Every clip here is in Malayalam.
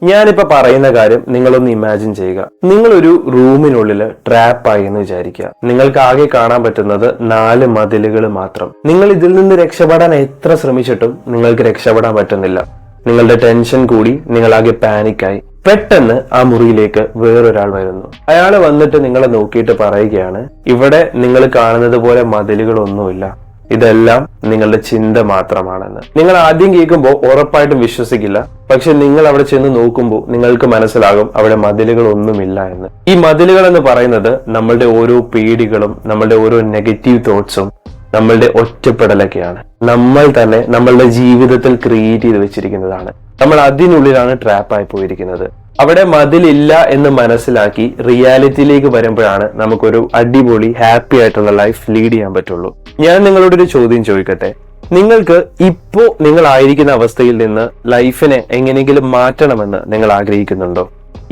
ഞാനിപ്പോ പറയുന്ന കാര്യം നിങ്ങളൊന്ന് ഇമാജിൻ ചെയ്യുക. നിങ്ങളൊരു റൂമിനുള്ളിൽ ട്രാപ്പായി എന്ന് വിചാരിക്കുക. നിങ്ങൾക്ക് ആകെ കാണാൻ പറ്റുന്നത് 4 മതിലുകൾ മാത്രം. നിങ്ങൾ ഇതിൽ നിന്ന് രക്ഷപ്പെടാൻ എത്ര ശ്രമിച്ചിട്ടും നിങ്ങൾക്ക് രക്ഷപ്പെടാൻ പറ്റുന്നില്ല. നിങ്ങളുടെ ടെൻഷൻ കൂടി, നിങ്ങളാകെ പാനിക്കായി. പെട്ടെന്ന് ആ മുറിയിലേക്ക് വേറൊരാൾ വരുന്നു. അയാൾ വന്നിട്ട് നിങ്ങളെ നോക്കിയിട്ട് പറയുകയാണ്, ഇവിടെ നിങ്ങൾ കാണുന്നത് പോലെ മതിലുകളൊന്നുമില്ല, ഇതെല്ലാം നിങ്ങളുടെ ചിന്ത മാത്രമാണെന്ന്. നിങ്ങൾ ആദ്യം കേൾക്കുമ്പോൾ ഉറപ്പായിട്ടും വിശ്വസിക്കില്ല. പക്ഷെ നിങ്ങൾ അവിടെ ചെന്ന് നോക്കുമ്പോൾ നിങ്ങൾക്ക് മനസ്സിലാകും അവിടെ മതിലുകൾ ഒന്നുമില്ല എന്ന്. ഈ മതിലുകൾ എന്ന് പറയുന്നത് നമ്മളുടെ ഓരോ പേടികളും, നമ്മളുടെ ഓരോ നെഗറ്റീവ് തോട്ട്സും, നമ്മളുടെ ഒറ്റപ്പെടലൊക്കെയാണ്. നമ്മൾ തന്നെ നമ്മളുടെ ജീവിതത്തിൽ ക്രിയേറ്റ് ചെയ്ത് വെച്ചിരിക്കുന്നതാണ്. നമ്മൾ അതിനുള്ളിലാണ് ട്രാപ്പായി പോയിരിക്കുന്നത്. അവിടെ മതിലില്ല എന്ന് മനസ്സിലാക്കി റിയാലിറ്റിയിലേക്ക് വരുമ്പോഴാണ് നമുക്കൊരു അടിപൊളി ഹാപ്പി ആയിട്ടുള്ള ലൈഫ് ലീഡ് ചെയ്യാൻ പറ്റുള്ളൂ. ഞാൻ നിങ്ങളോടൊരു ചോദ്യം ചോദിക്കട്ടെ. നിങ്ങൾക്ക് ഇപ്പോ നിങ്ങൾ ആയിരിക്കുന്ന അവസ്ഥയിൽ നിന്ന് ലൈഫിനെ എങ്ങനെയെങ്കിലും മാറ്റണമെന്ന് നിങ്ങൾ ആഗ്രഹിക്കുന്നുണ്ടോ?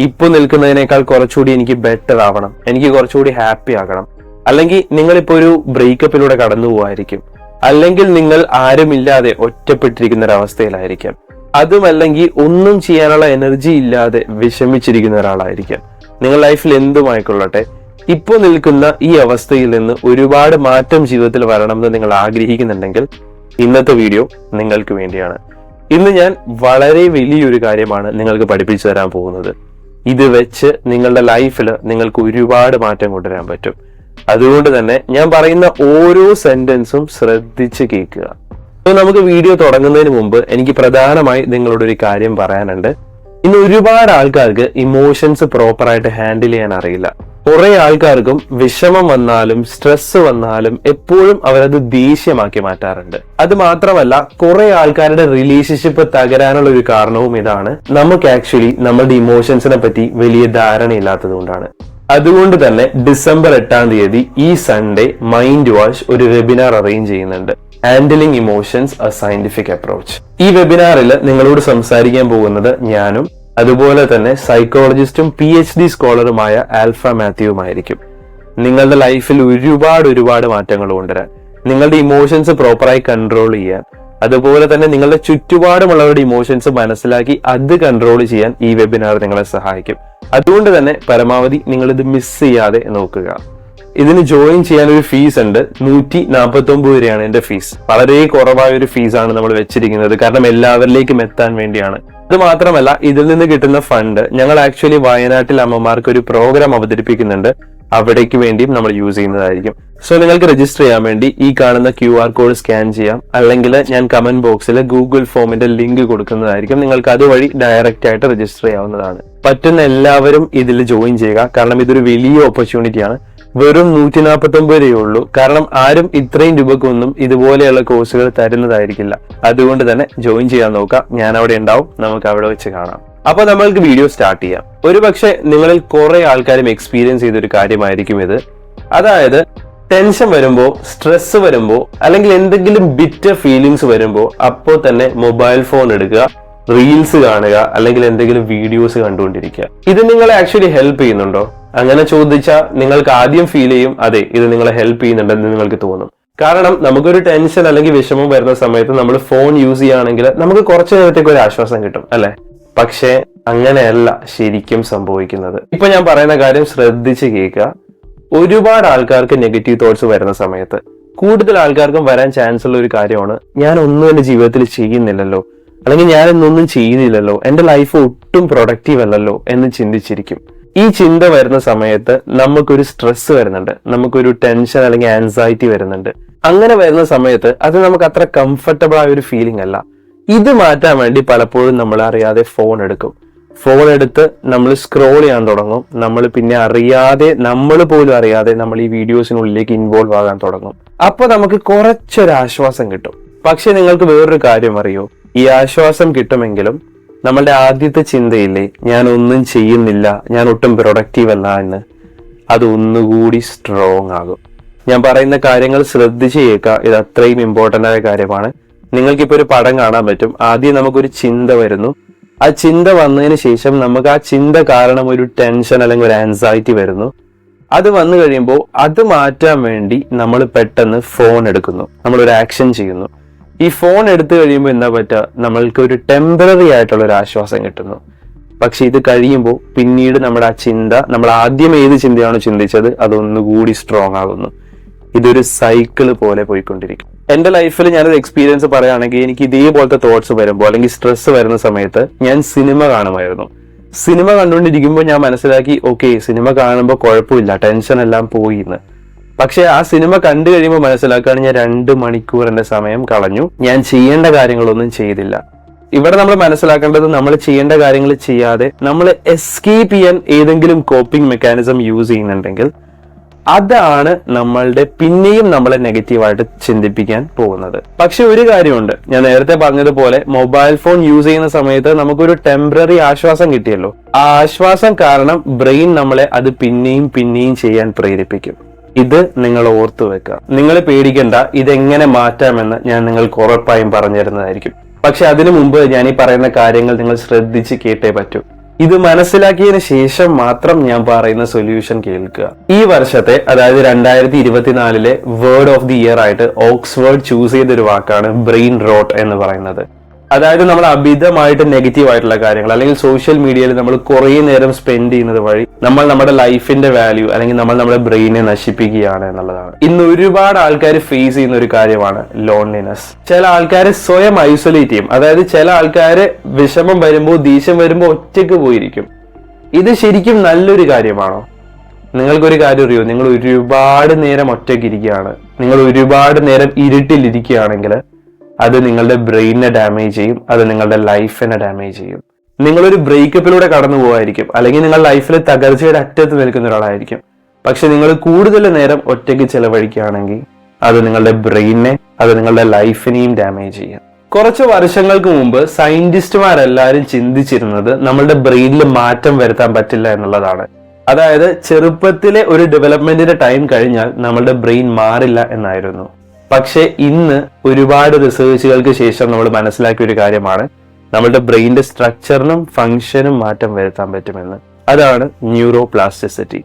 ഇപ്പൊ നിൽക്കുന്നതിനേക്കാൾ കുറച്ചുകൂടി എനിക്ക് ബെറ്റർ ആവണം, എനിക്ക് കുറച്ചുകൂടി ഹാപ്പി ആകണം. അല്ലെങ്കിൽ നിങ്ങളിപ്പോ ഒരു ബ്രേക്കപ്പിലൂടെ കടന്നു പോവായിരിക്കും, അല്ലെങ്കിൽ നിങ്ങൾ ആരുമില്ലാതെ ഒറ്റപ്പെട്ടിരിക്കുന്ന ഒരവസ്ഥയിലായിരിക്കാം. അതുമല്ലെങ്കിൽ ഒന്നും ചെയ്യാനുള്ള എനർജി ഇല്ലാതെ വിഷമിച്ചിരിക്കുന്ന ഒരാളായിരിക്കാം. നിങ്ങൾ ലൈഫിൽ എന്തുമായിക്കൊള്ളട്ടെ, ഇപ്പോ നിൽക്കുന്ന ഈ അവസ്ഥയിൽ നിന്ന് ഒരുപാട് മാറ്റം ജീവിതത്തിൽ വരണമെന്ന് നിങ്ങൾ ആഗ്രഹിക്കുന്നുണ്ടെങ്കിൽ ഇന്നത്തെ വീഡിയോ നിങ്ങൾക്ക് വേണ്ടിയാണ്. ഇന്ന് ഞാൻ വളരെ വലിയൊരു കാര്യമാണ് നിങ്ങൾക്ക് പഠിപ്പിച്ചു തരാൻ പോകുന്നത്. ഇത് വെച്ച് നിങ്ങളുടെ ലൈഫിൽ നിങ്ങൾക്ക് ഒരുപാട് മാറ്റം കൊണ്ടുവരാൻ പറ്റും. അതുകൊണ്ട് തന്നെ ഞാൻ പറയുന്ന ഓരോ സെന്റൻസും ശ്രദ്ധിച്ച് കേൾക്കുക. നമുക്ക് വീഡിയോ തുടങ്ങുന്നതിന് മുമ്പ് എനിക്ക് പ്രധാനമായി നിങ്ങളോട് ഒരു കാര്യം പറയാനുണ്ട്. ഇന്ന് ഒരുപാട് ആൾക്കാർക്ക് ഇമോഷൻസ് പ്രോപ്പറായിട്ട് ഹാൻഡിൽ ചെയ്യാൻ അറിയില്ല. കുറെ ആൾക്കാർക്കും വിഷമം വന്നാലും സ്ട്രെസ് വന്നാലും എപ്പോഴും അവരത് ദേഷ്യമാക്കി മാറ്റാറുണ്ട്. അത് മാത്രമല്ല, കുറെ ആൾക്കാരുടെ റിലേഷൻഷിപ്പ് തകരാനുള്ള ഒരു കാരണവും ഇതാണ്. നമുക്ക് ആക്ച്വലി നമ്മുടെ ഇമോഷൻസിനെ പറ്റി വലിയ ധാരണയില്ലാത്തത് കൊണ്ടാണ്. അതുകൊണ്ട് തന്നെ ഡിസംബർ 8 തീയതി ഈ സൺഡേ മൈൻഡ് വാഷ് ഒരു വെബിനാർ അറേഞ്ച് ചെയ്യുന്നുണ്ട്. Handling emotions A scientific approach. ഈ വെബിനാറിൽ നിങ്ങളോട് സംസാരിക്കാൻ പോകുന്നത് ഞാനും അതുപോലെ തന്നെ സൈക്കോളജിസ്റ്റും PhD സ്കോളറുമായ ആൽഫ മാത്യുവുമായിരിക്കും. നിങ്ങളുടെ ലൈഫിൽ ഒരുപാട് മാറ്റങ്ങൾ കൊണ്ടുവരാൻ, നിങ്ങളുടെ ഇമോഷൻസ് പ്രോപ്പറായി കൺട്രോൾ ചെയ്യാൻ, അതുപോലെ തന്നെ നിങ്ങളുടെ ചുറ്റുപാടുമുള്ളവരുടെ ഇമോഷൻസ് മനസ്സിലാക്കി അത് കൺട്രോൾ ചെയ്യാൻ ഈ വെബിനാർ നിങ്ങളെ സഹായിക്കും. അതുകൊണ്ട് തന്നെ പരമാവധി നിങ്ങൾ ഇത് മിസ് ചെയ്യാതെ നോക്കുക. ഇതിന് ജോയിൻ ചെയ്യാൻ ഒരു ഫീസ് ഉണ്ട്. 149 രൂപയാണ് എന്റെ ഫീസ്. വളരെ കുറവായ ഒരു ഫീസാണ് നമ്മൾ വെച്ചിരിക്കുന്നത്, കാരണം എല്ലാവരിലേക്കും എത്താൻ വേണ്ടിയാണ്. അത് മാത്രമല്ല, ഇതിൽ നിന്ന് കിട്ടുന്ന ഫണ്ട് ഞങ്ങൾ ആക്ച്വലി വയനാട്ടിൽ അമ്മമാർക്ക് ഒരു പ്രോഗ്രാം അവതരിപ്പിക്കുന്നുണ്ട്, അവിടേക്ക് വേണ്ടിയും നമ്മൾ യൂസ് ചെയ്യുന്നതായിരിക്കും. സോ നിങ്ങൾക്ക് രജിസ്റ്റർ ചെയ്യാൻ വേണ്ടി ഈ കാണുന്ന QR കോഡ് സ്കാൻ ചെയ്യാം, അല്ലെങ്കിൽ ഞാൻ കമന്റ് ബോക്സിൽ ഗൂഗിൾ ഫോമിന്റെ ലിങ്ക് കൊടുക്കുന്നതായിരിക്കും. നിങ്ങൾക്ക് അതുവഴി ഡയറക്റ്റ് ആയിട്ട് രജിസ്റ്റർ ചെയ്യാവുന്നതാണ്. പറ്റുന്ന എല്ലാവരും ഇതിൽ ജോയിൻ ചെയ്യുക, കാരണം ഇതൊരു വലിയ ഓപ്പർച്യൂണിറ്റിയാണ്. വെറും 149 രൂപയുള്ളൂ. കാരണം ആരും ഇത്രയും രൂപക്കൊന്നും ഇതുപോലെയുള്ള കോഴ്സുകൾ തരുന്നതായിരിക്കില്ല. അതുകൊണ്ട് തന്നെ ജോയിൻ ചെയ്യാൻ നോക്കാം. ഞാൻ അവിടെ ഉണ്ടാവും, നമുക്ക് അവിടെ വെച്ച് കാണാം. അപ്പൊ നമ്മൾക്ക് വീഡിയോ സ്റ്റാർട്ട് ചെയ്യാം. ഒരുപക്ഷെ നിങ്ങളിൽ കുറെ ആൾക്കാരും എക്സ്പീരിയൻസ് ചെയ്തൊരു കാര്യമായിരിക്കും ഇത്. അതായത് ടെൻഷൻ വരുമ്പോ, സ്ട്രെസ് വരുമ്പോ, അല്ലെങ്കിൽ എന്തെങ്കിലും ബിറ്റർ ഫീലിങ്സ് വരുമ്പോ അപ്പോൾ തന്നെ മൊബൈൽ ഫോൺ എടുക്കുക, റീൽസ് കാണുക, അല്ലെങ്കിൽ എന്തെങ്കിലും വീഡിയോസ് കണ്ടുകൊണ്ടിരിക്കുക. ഇത് നിങ്ങളെ ആക്ച്വലി ഹെൽപ്പ് ചെയ്യുന്നുണ്ടോ? അങ്ങനെ ചോദിച്ചാൽ നിങ്ങൾക്ക് ആദ്യം ഫീൽ ചെയ്യും, അതെ, ഇത് നിങ്ങളെ ഹെൽപ്പ് ചെയ്യുന്നുണ്ടെന്ന് നിങ്ങൾക്ക് തോന്നും. കാരണം നമുക്കൊരു ടെൻഷൻ അല്ലെങ്കിൽ വിഷമം വരുന്ന സമയത്ത് നമ്മൾ ഫോൺ യൂസ് ചെയ്യുകയാണെങ്കിൽ നമുക്ക് കുറച്ചു നേരത്തേക്ക് ഒരു ആശ്വാസം കിട്ടും, അല്ലെ? പക്ഷെ അങ്ങനെയല്ല ശരിക്കും സംഭവിക്കുന്നത്. ഇപ്പൊ ഞാൻ പറയുന്ന കാര്യം ശ്രദ്ധിച്ച് കേൾക്കുക. ഒരുപാട് ആൾക്കാർക്ക് നെഗറ്റീവ് തോട്ട്സ് വരുന്ന സമയത്ത് കൂടുതൽ ആൾക്കാർക്കും വരാൻ ചാൻസ് ഉള്ള ഒരു കാര്യമാണ്, ഞാൻ ഒന്നും എന്റെ ജീവിതത്തിൽ ചെയ്യുന്നില്ലല്ലോ, അല്ലെങ്കിൽ ഞാൻ ഇന്നൊന്നും ചെയ്യുന്നില്ലല്ലോ, എന്റെ ലൈഫ് ഒട്ടും പ്രൊഡക്റ്റീവ് അല്ലല്ലോ എന്ന് ചിന്തിച്ചിരിക്കും. ഈ ചിന്ത വരുന്ന സമയത്ത് നമുക്കൊരു സ്ട്രെസ് വരുന്നുണ്ട്, നമുക്കൊരു ടെൻഷൻ അല്ലെങ്കിൽ ആൻസൈറ്റി വരുന്നുണ്ട്. അങ്ങനെ വരുന്ന സമയത്ത് അത് നമുക്ക് അത്ര കംഫർട്ടബിൾ ആയ ഒരു ഫീലിംഗ് അല്ല. ഇത് മാറ്റാൻ വേണ്ടി പലപ്പോഴും നമ്മൾ അറിയാതെ ഫോൺ എടുക്കും. ഫോൺ എടുത്ത് നമ്മൾ സ്ക്രോൾ ചെയ്യാൻ തുടങ്ങും. നമ്മൾ പിന്നെ അറിയാതെ, നമ്മൾ പോലും അറിയാതെ നമ്മൾ ഈ വീഡിയോസിനുള്ളിലേക്ക് ഇൻവോൾവ് ആകാൻ തുടങ്ങും. അപ്പൊ നമുക്ക് കുറച്ചൊരു ആശ്വാസം കിട്ടും. പക്ഷെ നിങ്ങൾക്ക് വേറൊരു കാര്യം അറിയോ? ഈ ആശ്വാസം കിട്ടുമെങ്കിലും നമ്മളുടെ ആദ്യത്തെ ചിന്തയില്ലേ, ഞാൻ ഒന്നും ചെയ്യുന്നില്ല, ഞാൻ ഒട്ടും പ്രൊഡക്റ്റീവ് അല്ല എന്ന്, അത് ഒന്നുകൂടി സ്ട്രോങ് ആകും. ഞാൻ പറയുന്ന കാര്യങ്ങൾ ശ്രദ്ധിച്ച് കേൾക്കുക. ഇത് അത്രയും ഇമ്പോർട്ടന്റ് ആയ കാര്യമാണ്. നിങ്ങൾക്കിപ്പോ ഒരു പടം കാണാൻ പറ്റും. ആദ്യം നമുക്കൊരു ചിന്ത വരുന്നു. ആ ചിന്ത വന്നതിന് ശേഷം നമുക്ക് ആ ചിന്ത കാരണം ഒരു ടെൻഷൻ അല്ലെങ്കിൽ ഒരു ആൻസൈറ്റി വരുന്നു. അത് വന്നു കഴിയുമ്പോൾ അത് മാറ്റാൻ വേണ്ടി നമ്മൾ പെട്ടെന്ന് ഫോൺ എടുക്കുന്നു, നമ്മളൊരു ആക്ഷൻ ചെയ്യുന്നു. ഈ ഫോൺ എടുത്തു കഴിയുമ്പോൾ എന്താ പറ്റുക, നമ്മൾക്ക് ഒരു ടെമ്പററി ആയിട്ടുള്ള ഒരു ആശ്വാസം കിട്ടുന്നു. പക്ഷെ ഇത് കഴിയുമ്പോൾ പിന്നീട് നമ്മുടെ ആ ചിന്ത, നമ്മൾ ആദ്യം ഏത് ചിന്തയാണോ ചിന്തിച്ചത് അതൊന്നുകൂടി സ്ട്രോങ് ആകുന്നു. ഇതൊരു സൈക്കിള് പോലെ പോയിക്കൊണ്ടിരിക്കും. എന്റെ ലൈഫിൽ ഞാനൊരു എക്സ്പീരിയൻസ് പറയുകയാണെങ്കിൽ, എനിക്ക് ഇതേപോലത്തെ തോട്ട്സ് വരുമ്പോൾ അല്ലെങ്കിൽ സ്ട്രെസ് വരുന്ന സമയത്ത് ഞാൻ സിനിമ കാണുമായിരുന്നു. സിനിമ കണ്ടുകൊണ്ടിരിക്കുമ്പോൾ ഞാൻ മനസ്സിലാക്കി, ഓക്കെ, സിനിമ കാണുമ്പോൾ കുഴപ്പമില്ല, ടെൻഷൻ എല്ലാം പോയി എന്ന്. പക്ഷെ ആ സിനിമ കണ്ടു കഴിയുമ്പോൾ മനസ്സിലാക്കുകയാണ്, ഞാൻ 2 മണിക്കൂർ എന്റെ സമയം കളഞ്ഞു, ഞാൻ ചെയ്യേണ്ട കാര്യങ്ങളൊന്നും ചെയ്തില്ല. ഇവിടെ നമ്മൾ മനസ്സിലാക്കേണ്ടത്, നമ്മൾ ചെയ്യേണ്ട കാര്യങ്ങൾ ചെയ്യാതെ നമ്മൾ എസ്കേപ്പ് ചെയ്യാൻ ഏതെങ്കിലും കോപ്പിംഗ് മെക്കാനിസം യൂസ് ചെയ്യുന്നുണ്ടെങ്കിൽ അതാണ് നമ്മളുടെ പിന്നെയും നമ്മളെ നെഗറ്റീവായിട്ട് ചിന്തിപ്പിക്കാൻ പോകുന്നത്. പക്ഷെ ഒരു കാര്യമുണ്ട്, ഞാൻ നേരത്തെ പറഞ്ഞതുപോലെ മൊബൈൽ ഫോൺ യൂസ് ചെയ്യുന്ന സമയത്ത് നമുക്കൊരു ടെമ്പററി ആശ്വാസം കിട്ടിയല്ലോ. ആ ആശ്വാസം കാരണം ബ്രെയിൻ നമ്മളെ അത് പിന്നെയും ചെയ്യാൻ പ്രേരിപ്പിക്കും. ഇത് നിങ്ങൾ ഓർത്തു വെക്കുക. നിങ്ങൾ പേടിക്കണ്ട, ഇതെങ്ങനെ മാറ്റാമെന്ന് ഞാൻ നിങ്ങൾക്ക് ഉറപ്പായും പറഞ്ഞു തരുന്നതായിരിക്കും. പക്ഷെ അതിനു മുമ്പ് ഞാൻ ഈ പറയുന്ന കാര്യങ്ങൾ നിങ്ങൾ ശ്രദ്ധിച്ച് കേട്ടേ പറ്റൂ. ഇത് മനസ്സിലാക്കിയതിന് ശേഷം മാത്രം ഞാൻ പറയുന്ന സൊല്യൂഷൻ കേൾക്കുക. ഈ വർഷത്തെ, അതായത് 2024 വേർഡ് ഓഫ് ദി ഇയർ ആയിട്ട് ഓക്സ്ഫോർഡ് ചൂസ് ചെയ്തൊരു വാക്കാണ് ബ്രെയിൻ റോട്ട് എന്ന് പറയുന്നത്. അതായത് നമ്മൾ അമിതമായിട്ട് നെഗറ്റീവ് ആയിട്ടുള്ള കാര്യങ്ങൾ അല്ലെങ്കിൽ സോഷ്യൽ മീഡിയയിൽ നമ്മൾ കുറേ നേരം സ്പെൻഡ് ചെയ്യുന്നത് വഴി നമ്മൾ നമ്മുടെ ലൈഫിന്റെ വാല്യൂ അല്ലെങ്കിൽ നമ്മൾ നമ്മുടെ ബ്രെയിനെ നശിപ്പിക്കുകയാണ് എന്നുള്ളതാണ്. ഇന്ന് ഒരുപാട് ആൾക്കാർ ഫേസ് ചെയ്യുന്ന ഒരു കാര്യമാണ് ലോൺലിനെസ്. ചില ആൾക്കാരെ സ്വയം ഐസൊലേറ്റ് ചെയ്യും. അതായത് ചില ആൾക്കാര് വിഷമം വരുമ്പോൾ, ദേഷ്യം വരുമ്പോൾ ഒറ്റയ്ക്ക് പോയിരിക്കും. ഇത് ശരിക്കും നല്ലൊരു കാര്യമാണോ? നിങ്ങൾക്കൊരു കാര്യം അറിയോ, നിങ്ങൾ ഒരുപാട് നേരം ഒറ്റയ്ക്ക് ഇരിക്കുകയാണ്, നിങ്ങൾ ഒരുപാട് നേരം ഇരുട്ടിലിരിക്കുകയാണെങ്കിൽ അത് നിങ്ങളുടെ ബ്രെയിനിനെ ഡാമേജ് ചെയ്യും, അത് നിങ്ങളുടെ ലൈഫിനെ ഡാമേജ് ചെയ്യും. നിങ്ങളൊരു ബ്രേക്കപ്പിലൂടെ കടന്നു പോകായിരിക്കും, അല്ലെങ്കിൽ നിങ്ങൾ ലൈഫിൽ തകർച്ചയുടെ അറ്റത്ത് നിൽക്കുന്ന ഒരാളായിരിക്കും. പക്ഷെ നിങ്ങൾ കൂടുതൽ നേരം ഒറ്റയ്ക്ക് ചെലവഴിക്കുകയാണെങ്കിൽ അത് നിങ്ങളുടെ ബ്രെയിനിനെ, അത് നിങ്ങളുടെ ലൈഫിനെയും ഡാമേജ് ചെയ്യും. കുറച്ച് വർഷങ്ങൾക്ക് മുമ്പ് സയന്റിസ്റ്റുമാരെല്ലാരും ചിന്തിച്ചിരുന്നത് നമ്മളുടെ ബ്രെയിനിൽ മാറ്റം വരുത്താൻ പറ്റില്ല എന്നുള്ളതാണ്. അതായത് ചെറുപ്പത്തിലെ ഒരു ഡെവലപ്മെന്റിന്റെ ടൈം കഴിഞ്ഞാൽ നമ്മളുടെ ബ്രെയിൻ മാറില്ല എന്നായിരുന്നു. പക്ഷെ ഇന്ന് ഒരുപാട് റിസർച്ചുകൾക്ക് ശേഷം നമ്മൾ മനസ്സിലാക്കിയ ഒരു കാര്യമാണ്, നമ്മളുടെ ബ്രെയിനിന്റെ സ്ട്രക്ചറിനും ഫംഗ്ഷനും മാറ്റം വരുത്താൻ പറ്റുമെന്ന്. അതാണ് ന്യൂറോ പ്ലാസ്റ്റിസിറ്റി.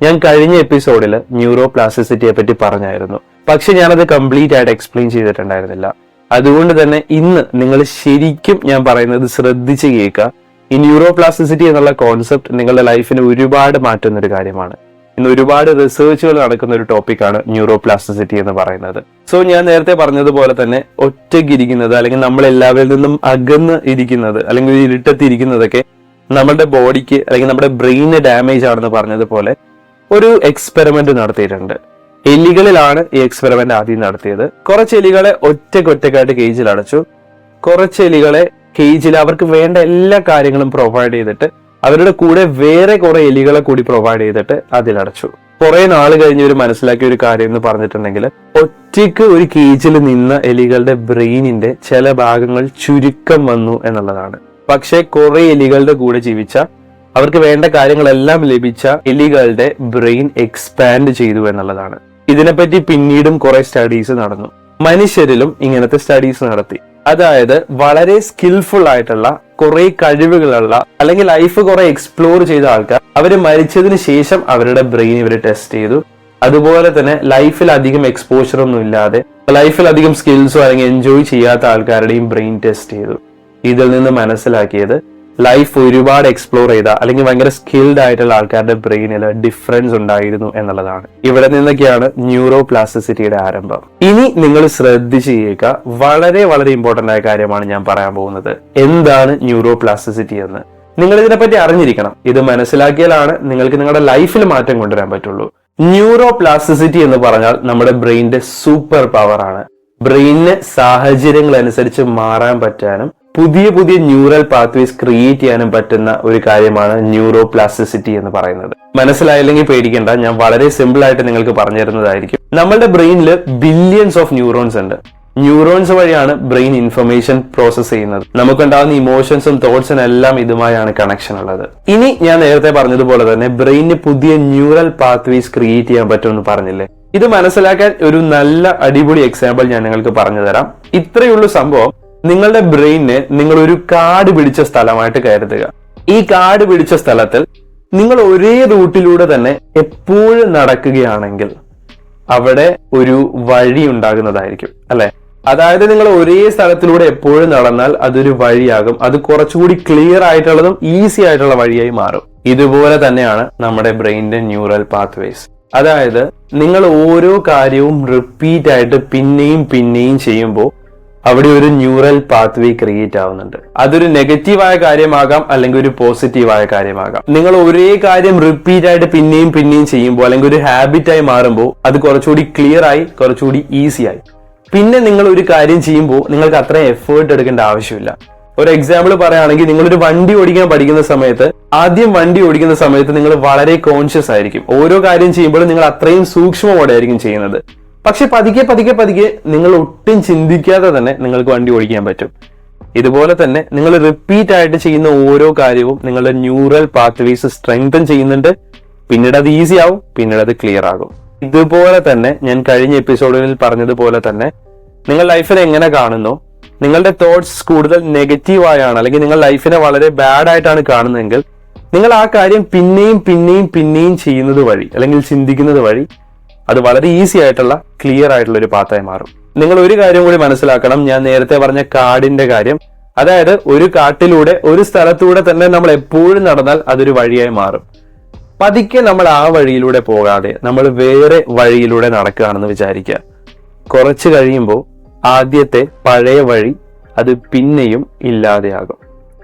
ഞാൻ കഴിഞ്ഞ എപ്പിസോഡിൽ ന്യൂറോ പ്ലാസ്റ്റിസിറ്റിയെ പറ്റി പറഞ്ഞായിരുന്നു, പക്ഷെ ഞാനത് കംപ്ലീറ്റ് ആയിട്ട് എക്സ്പ്ലെയിൻ ചെയ്തിട്ടുണ്ടായിരുന്നില്ല. അതുകൊണ്ട് തന്നെ ഇന്ന് നിങ്ങൾ ശരിക്കും ഞാൻ പറയുന്നത് ശ്രദ്ധിച്ച് കേൾക്കുക. ഈ ന്യൂറോ പ്ലാസ്റ്റിസിറ്റി എന്നുള്ള കോൺസെപ്റ്റ് നിങ്ങളുടെ ലൈഫിന് ഒരുപാട് മാറ്റുന്ന ഒരു കാര്യമാണ്. ഇന്ന് ഒരുപാട് റിസർച്ചുകൾ നടക്കുന്ന ഒരു ടോപ്പിക്കാണ് ന്യൂറോ പ്ലാസ്റ്റിസിറ്റി എന്ന് പറയുന്നത്. സോ ഞാൻ നേരത്തെ പറഞ്ഞതുപോലെ തന്നെ ഒറ്റയ്ക്ക് ഇരിക്കുന്നത് അല്ലെങ്കിൽ നമ്മൾ എല്ലാവരിൽ നിന്നും അകന്ന് ഇരിക്കുന്നത് അല്ലെങ്കിൽ ഇരുട്ടത്തിരിക്കുന്നതൊക്കെ നമ്മുടെ ബോഡിക്ക് അല്ലെങ്കിൽ നമ്മുടെ ബ്രെയിന് ഡാമേജ് ആണെന്ന് പറഞ്ഞതുപോലെ ഒരു എക്സ്പെരിമെന്റ് നടത്തിയിട്ടുണ്ട്. എലികളിലാണ് ഈ എക്സ്പെരിമെന്റ് ആദ്യം നടത്തിയത്. കുറച്ച് എലികളെ ഒറ്റയ്ക്കായിട്ട് കേജിൽ അടച്ചു. കുറച്ച് എലികളെ കേജിൽ അവർക്ക് വേണ്ട എല്ലാ കാര്യങ്ങളും പ്രൊവൈഡ് ചെയ്തിട്ട് അവരുടെ കൂടെ വേറെ കുറെ എലികളെ കൂടി പ്രൊവൈഡ് ചെയ്തിട്ട് അതിലടച്ചു. കുറെ നാൾ കഴിഞ്ഞ് ഒരു മനസ്സിലാക്കിയ ഒരു കാര്യം എന്ന് പറഞ്ഞിട്ടുണ്ടെങ്കിൽ, ഒറ്റയ്ക്ക് ഒരു കേജിൽ നിന്ന എലികളുടെ ബ്രെയിനിന്റെ ചില ഭാഗങ്ങൾ ചുരുക്കം വന്നു എന്നുള്ളതാണ്. പക്ഷെ കുറെ എലികളുടെ കൂടെ ജീവിച്ച, അവർക്ക് വേണ്ട കാര്യങ്ങളെല്ലാം ലഭിച്ച എലികളുടെ ബ്രെയിൻ എക്സ്പാൻഡ് ചെയ്തു എന്നുള്ളതാണ്. ഇതിനെപ്പറ്റി പിന്നീടും കുറെ സ്റ്റഡീസ് നടന്നു. മനുഷ്യരിലും ഇങ്ങനത്തെ സ്റ്റഡീസ് നടത്തി. അതായത് വളരെ സ്കിൽഫുൾ ആയിട്ടുള്ള കുറെ കഴിവുകളുള്ള അല്ലെങ്കിൽ ലൈഫ് കുറെ എക്സ്പ്ലോർ ചെയ്ത ആൾക്കാർ, അവര് മരിച്ചതിന് ശേഷം അവരുടെ ബ്രെയിൻ ഇവര് ടെസ്റ്റ് ചെയ്തു. അതുപോലെ തന്നെ ലൈഫിൽ അധികം എക്സ്പോഷർ ഒന്നും ഇല്ലാതെ ലൈഫിൽ അധികം സ്കിൽസോ അല്ലെങ്കിൽ എൻജോയ് ചെയ്യാത്ത ആൾക്കാരുടെയും ബ്രെയിൻ ടെസ്റ്റ് ചെയ്തു. ഇതിൽ നിന്ന് മനസ്സിലാക്കിയത് ലൈഫ് ഒരുപാട് എക്സ്പ്ലോർ ചെയ്ത അല്ലെങ്കിൽ ഭയങ്കര സ്കിൽഡ് ആയിട്ടുള്ള ആൾക്കാരുടെ ബ്രെയിനിൽ ഡിഫറൻസ് ഉണ്ടായിരുന്നു എന്നുള്ളതാണ്. ഇവിടെ നിന്നൊക്കെയാണ് ന്യൂറോ പ്ലാസ്റ്റിസിറ്റിയുടെ ആരംഭം. ഇനി നിങ്ങൾ ശ്രദ്ധിച്ച് കേൾക്കുക, വളരെ വളരെ ഇമ്പോർട്ടന്റ് ആയ കാര്യമാണ് ഞാൻ പറയാൻ പോകുന്നത്. എന്താണ് ന്യൂറോ പ്ലാസ്റ്റിസിറ്റി എന്ന് നിങ്ങൾ ഇതിനെപ്പറ്റി അറിഞ്ഞിരിക്കണം. ഇത് മനസ്സിലാക്കിയാലാണ് നിങ്ങൾക്ക് നിങ്ങളുടെ ലൈഫിൽ മാറ്റം കൊണ്ടുവരാൻ പറ്റുള്ളൂ. ന്യൂറോ പ്ലാസ്റ്റിസിറ്റി എന്ന് പറഞ്ഞാൽ നമ്മുടെ ബ്രെയിനിന്റെ സൂപ്പർ പവർ ആണ്. ബ്രെയിനിന് സാഹചര്യങ്ങൾ അനുസരിച്ച് മാറാൻ പറ്റാനും പുതിയ ന്യൂറൽ പാത്വേസ് ക്രിയേറ്റ് ചെയ്യാനും പറ്റുന്ന ഒരു കാര്യമാണ് ന്യൂറോ പ്ലാസ്റ്റിസിറ്റി എന്ന് പറയുന്നത്. മനസ്സിലായില്ലെങ്കിൽ പേടിക്കേണ്ട, ഞാൻ വളരെ സിമ്പിൾ ആയിട്ട് നിങ്ങൾക്ക് പറഞ്ഞു തരുന്നതായിരിക്കും. നമ്മളുടെ ബ്രെയിനിൽ ബില്യൺസ് ഓഫ് ന്യൂറോൺസ് ഉണ്ട്. ന്യൂറോൺസ് വഴിയാണ് ബ്രെയിൻ ഇൻഫർമേഷൻ പ്രോസസ് ചെയ്യുന്നത്. നമുക്കുണ്ടാകുന്ന ഇമോഷൻസും തോട്ട്സിനും എല്ലാം ഇതുമായാണ് കണക്ഷൻ ഉള്ളത്. ഇനി ഞാൻ നേരത്തെ പറഞ്ഞതുപോലെ തന്നെ ബ്രെയിനിന് പുതിയ ന്യൂറൽ പാത്വേസ് ക്രിയേറ്റ് ചെയ്യാൻ പറ്റുമെന്ന് പറഞ്ഞില്ലേ. ഇത് മനസ്സിലാക്കാൻ ഒരു നല്ല അടിപൊളി എക്സാമ്പിൾ ഞാൻ നിങ്ങൾക്ക് പറഞ്ഞു തരാം. ഇത്രയുള്ള സംഭവം, നിങ്ങളുടെ ബ്രെയിനിനെ നിങ്ങൾ ഒരു കാട് പിടിച്ച സ്ഥലമായിട്ട് കരുതുക. ഈ കാട് പിടിച്ച സ്ഥലത്തിൽ നിങ്ങൾ ഒരേ റൂട്ടിലൂടെ തന്നെ എപ്പോഴും നടക്കുകയാണെങ്കിൽ അവിടെ ഒരു വഴി ഉണ്ടാകുന്നതായിരിക്കും, അല്ലെ? അതായത് നിങ്ങൾ ഒരേ സ്ഥലത്തിലൂടെ എപ്പോഴും നടന്നാൽ അതൊരു വഴിയാകും. അത് കുറച്ചുകൂടി ക്ലിയർ ആയിട്ടുള്ളതും ഈസി ആയിട്ടുള്ള വഴിയായി മാറും. ഇതുപോലെ തന്നെയാണ് നമ്മുടെ ബ്രെയിനിന്റെ ന്യൂറൽ പാത്വേസ്. അതായത് നിങ്ങൾ ഓരോ കാര്യവും റിപ്പീറ്റ് ആയിട്ട് പിന്നെയും പിന്നെയും ചെയ്യുമ്പോൾ അവിടെ ഒരു ന്യൂറൽ പാത്വേ ക്രിയേറ്റ് ആവുന്നുണ്ട്. അതൊരു നെഗറ്റീവായ കാര്യമാകാം, അല്ലെങ്കിൽ ഒരു പോസിറ്റീവായ കാര്യമാകാം. നിങ്ങൾ ഒരേ കാര്യം റിപ്പീറ്റ് ആയിട്ട് പിന്നെയും പിന്നെയും ചെയ്യുമ്പോൾ, അല്ലെങ്കിൽ ഒരു ഹാബിറ്റായി മാറുമ്പോൾ അത് കുറച്ചുകൂടി ക്ലിയർ ആയി, കുറച്ചുകൂടി ഈസി ആയി. പിന്നെ നിങ്ങൾ ഒരു കാര്യം ചെയ്യുമ്പോൾ നിങ്ങൾക്ക് അത്രയും എഫേർട്ട് എടുക്കേണ്ട ആവശ്യമില്ല. ഒരു എക്സാമ്പിൾ പറയുകയാണെങ്കിൽ, നിങ്ങളൊരു വണ്ടി ഓടിക്കാൻ പഠിക്കുന്ന സമയത്ത്, ആദ്യം വണ്ടി ഓടിക്കുന്ന സമയത്ത് നിങ്ങൾ വളരെ കോൺഷ്യസ് ആയിരിക്കും. ഓരോ കാര്യം ചെയ്യുമ്പോഴും നിങ്ങൾ അത്രയും സൂക്ഷ്മമോടെ ആയിരിക്കും ചെയ്യുന്നത്. പക്ഷെ പതുക്കെ പതുക്കെ പതുക്കെ നിങ്ങൾ ഒട്ടും ചിന്തിക്കാതെ തന്നെ നിങ്ങൾക്ക് വണ്ടി ഓടിക്കാൻ പറ്റും. ഇതുപോലെ തന്നെ നിങ്ങൾ റിപ്പീറ്റ് ആയിട്ട് ചെയ്യുന്ന ഓരോ കാര്യവും നിങ്ങളുടെ ന്യൂറൽ പാത്വേസ് സ്ട്രെങ്തൻ ചെയ്യുന്നുണ്ട്. പിന്നീട് അത് ഈസി ആവും, പിന്നീട് അത് ക്ലിയർ ആകും. ഇതുപോലെ തന്നെ ഞാൻ കഴിഞ്ഞ എപ്പിസോഡുകളിൽ പറഞ്ഞതുപോലെ തന്നെ നിങ്ങൾ ലൈഫിനെ എങ്ങനെ കാണുന്നു, നിങ്ങളുടെ തോട്ട്സ് കൂടുതൽ നെഗറ്റീവായാണ്, അല്ലെങ്കിൽ നിങ്ങൾ ലൈഫിനെ വളരെ ബാഡ് ആയിട്ടാണ് കാണുന്നതെങ്കിൽ, നിങ്ങൾ ആ കാര്യം പിന്നെയും പിന്നെയും പിന്നെയും ചെയ്യുന്നത് വഴി, അല്ലെങ്കിൽ ചിന്തിക്കുന്നത് വഴി അത് വളരെ ഈസി ആയിട്ടുള്ള ക്ലിയർ ആയിട്ടുള്ള ഒരു പാത്തായി മാറും. നിങ്ങൾ ഒരു കാര്യം കൂടി മനസ്സിലാക്കണം. ഞാൻ നേരത്തെ പറഞ്ഞ കാടിന്റെ കാര്യം, അതായത് ഒരു കാട്ടിലൂടെ ഒരു സ്ഥലത്തൂടെ തന്നെ നമ്മൾ എപ്പോഴും നടന്നാൽ അതൊരു വഴിയായി മാറും. പതുക്കെ നമ്മൾ ആ വഴിയിലൂടെ പോകാതെ നമ്മൾ വേറെ വഴിയിലൂടെ നടക്കുകയാണെന്ന് വിചാരിക്കുക. കുറച്ച് കഴിയുമ്പോൾ ആദ്യത്തെ പഴയ വഴി അത് പിന്നെയും ഇല്ലാതെയാകും.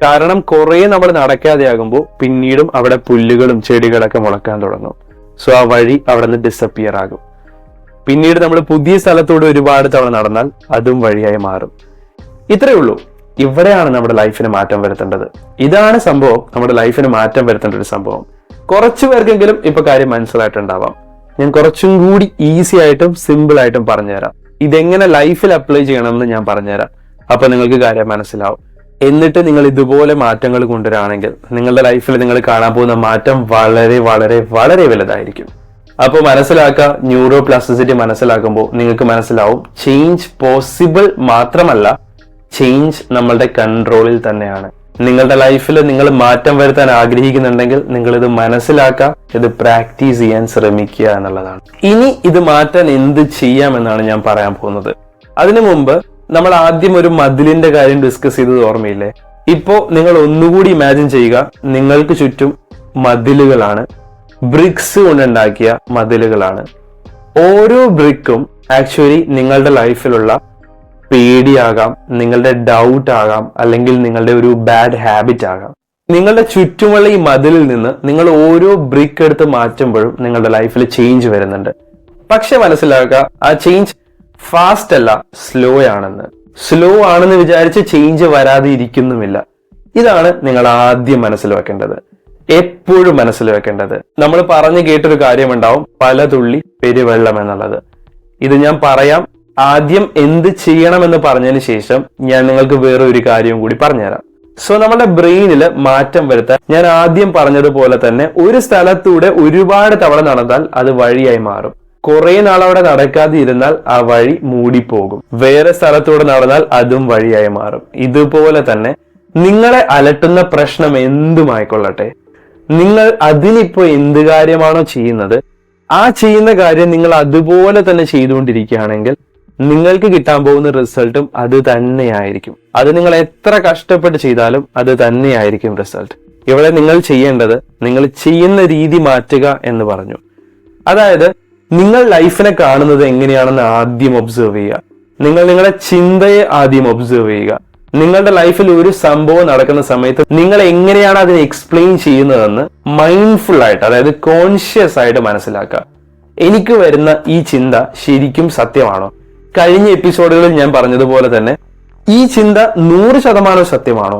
കാരണം കുറെ നമ്മൾ നടക്കാതെയാകുമ്പോൾ പിന്നീടും അവിടെ പുല്ലുകളും ചെടികളൊക്കെ മുളക്കാൻ തുടങ്ങും. സോ ആ വഴി അവിടെ നിന്ന് ഡിസപ്പിയർ ആകും. പിന്നീട് നമ്മൾ പുതിയ സ്ഥലത്തൂടെ ഒരുപാട് തവണ നടന്നാൽ അതും വഴിയായി മാറും. ഇത്രയേ ഉള്ളൂ. ഇവിടെയാണ് നമ്മുടെ ലൈഫിന് മാറ്റം വരുത്തേണ്ടത്. ഇതാണ് സംഭവം, നമ്മുടെ ലൈഫിന് മാറ്റം വരുത്തേണ്ട ഒരു സംഭവം. കുറച്ചു പേർക്കെങ്കിലും ഇപ്പൊ കാര്യം മനസ്സിലായിട്ടുണ്ടാവാം. ഞാൻ കുറച്ചും കൂടി ഈസി ആയിട്ടും സിമ്പിൾ ആയിട്ടും പറഞ്ഞുതരാം. ഇതെങ്ങനെ ലൈഫിൽ അപ്ലൈ ചെയ്യണമെന്ന് ഞാൻ പറഞ്ഞുതരാം. അപ്പൊ നിങ്ങൾക്ക് കാര്യം മനസ്സിലാവും. എന്നിട്ട് നിങ്ങൾ ഇതുപോലെ മാറ്റങ്ങൾ കൊണ്ടുവരാണെങ്കിൽ നിങ്ങളുടെ ലൈഫിൽ നിങ്ങൾ കാണാൻ പോകുന്ന മാറ്റം വളരെ വളരെ വളരെ വലുതായിരിക്കും. അപ്പോൾ മനസ്സിലാക്കുക, ന്യൂറോ പ്ലാസ്റ്റിസിറ്റി മനസ്സിലാക്കുമ്പോൾ നിങ്ങൾക്ക് മനസ്സിലാവും ചേഞ്ച് പോസിബിൾ മാത്രമല്ല, ചേഞ്ച് നമ്മളുടെ കൺട്രോളിൽ തന്നെയാണ്. നിങ്ങളുടെ ലൈഫിൽ നിങ്ങൾ മാറ്റം വരുത്താൻ ആഗ്രഹിക്കുന്നുണ്ടെങ്കിൽ നിങ്ങൾ ഇത് മനസ്സിലാക്കുക, ഇത് പ്രാക്ടീസ് ചെയ്യാൻ ശ്രമിക്കുക എന്നുള്ളതാണ്. ഇനി ഇത് മാറ്റാൻ എന്ത് ചെയ്യാമെന്നാണ് ഞാൻ പറയാൻ പോകുന്നത്. അതിനു മുമ്പ് നമ്മൾ ആദ്യം ഒരു മതിലിന്റെ കാര്യം ഡിസ്കസ് ചെയ്തത് ഓർമ്മയില്ലേ? ഇപ്പോ നിങ്ങൾ ഒന്നുകൂടി ഇമാജിൻ ചെയ്യുക, നിങ്ങൾക്ക് ചുറ്റും മതിലുകളാണ്, ബ്രിക്സ് കൊണ്ടുണ്ടാക്കിയ മതിലുകളാണ്. ഓരോ ബ്രിക്കും ആക്ച്വലി നിങ്ങളുടെ ലൈഫിലുള്ള പേടിയാകാം, നിങ്ങളുടെ ഡൗട്ട് ആകാം, അല്ലെങ്കിൽ നിങ്ങളുടെ ഒരു ബാഡ് ഹാബിറ്റ് ആകാം. നിങ്ങളുടെ ചുറ്റുമുള്ള ഈ മതിലിൽ നിന്ന് നിങ്ങൾ ഓരോ ബ്രിക്ക് എടുത്ത് മാറ്റുമ്പോഴും നിങ്ങളുടെ ലൈഫിൽ ചേഞ്ച് വരുന്നുണ്ട്. പക്ഷെ മനസ്സിലാക്കുക, ആ ചേഞ്ച് ഫാസ്റ്റ് അല്ല, സ്ലോ ആണെന്ന്. സ്ലോ ആണെന്ന് വിചാരിച്ച് ചേഞ്ച് വരാതെ ഇരിക്കുന്നുമില്ല. ഇതാണ് നിങ്ങൾ ആദ്യം മനസ്സിൽ വെക്കേണ്ടത്, എപ്പോഴും മനസ്സിൽ വെക്കേണ്ടത്. നമ്മൾ പറഞ്ഞു കേട്ടൊരു കാര്യമുണ്ടാവും, പല തുള്ളി പെരുവെള്ളം എന്നുള്ളത്. ഇത് ഞാൻ പറയാം. ആദ്യം എന്ത് ചെയ്യണമെന്ന് പറഞ്ഞതിന് ശേഷം ഞാൻ നിങ്ങൾക്ക് വേറെ ഒരു കാര്യവും കൂടി പറഞ്ഞുതരാം. സോ നമ്മുടെ ബ്രെയിനിൽ മാറ്റം വരുത്താൻ ഞാൻ ആദ്യം പറഞ്ഞതുപോലെ തന്നെ ഒരു സ്ഥലത്തൂടെ ഒരുപാട് തവണ നടന്നാൽ അത് വഴിയായി മാറും. കുറെ നാൾ അവിടെ നടക്കാതെ ഇരുന്നാൽ ആ വഴി മൂടിപ്പോകും. വേറെ സ്ഥലത്തൂടെ നടന്നാൽ അതും വഴിയായി മാറും. ഇതുപോലെ തന്നെ നിങ്ങളെ അലട്ടുന്ന പ്രശ്നം എന്തുമായിക്കൊള്ളട്ടെ, നിങ്ങൾ അതിനിപ്പോ എന്ത് കാര്യമാണോ ചെയ്യുന്നത്, ആ ചെയ്യുന്ന കാര്യം നിങ്ങൾ അതുപോലെ തന്നെ ചെയ്തുകൊണ്ടിരിക്കുകയാണെങ്കിൽ നിങ്ങൾക്ക് കിട്ടാൻ പോകുന്ന റിസൾട്ടും അത് തന്നെയായിരിക്കും. അത് നിങ്ങൾ എത്ര കഷ്ടപ്പെട്ട് ചെയ്താലും അത് തന്നെയായിരിക്കും റിസൾട്ട്. ഇവിടെ നിങ്ങൾ ചെയ്യേണ്ടത്, നിങ്ങൾ ചെയ്യുന്ന രീതി മാറ്റുക എന്ന് പറഞ്ഞു. അതായത് നിങ്ങൾ ലൈഫിനെ കാണുന്നത് എങ്ങനെയാണെന്ന് ആദ്യം ഒബ്സർവ് ചെയ്യുക. നിങ്ങൾ നിങ്ങളുടെ ചിന്തയെ ആദ്യം ഒബ്സർവ് ചെയ്യുക. നിങ്ങളുടെ ലൈഫിൽ ഒരു സംഭവം നടക്കുന്ന സമയത്ത് നിങ്ങൾ എങ്ങനെയാണ് അതിനെ എക്സ്പ്ലെയിൻ ചെയ്യുന്നതെന്ന് മൈൻഡ്ഫുൾ ആയിട്ട്, അതായത് കോൺഷ്യസ് ആയിട്ട് മനസ്സിലാക്കുക. എനിക്ക് വരുന്ന ഈ ചിന്ത ശരിക്കും സത്യമാണോ? കഴിഞ്ഞ എപ്പിസോഡുകളിൽ ഞാൻ പറഞ്ഞതുപോലെ തന്നെ ഈ ചിന്ത 100% സത്യമാണോ?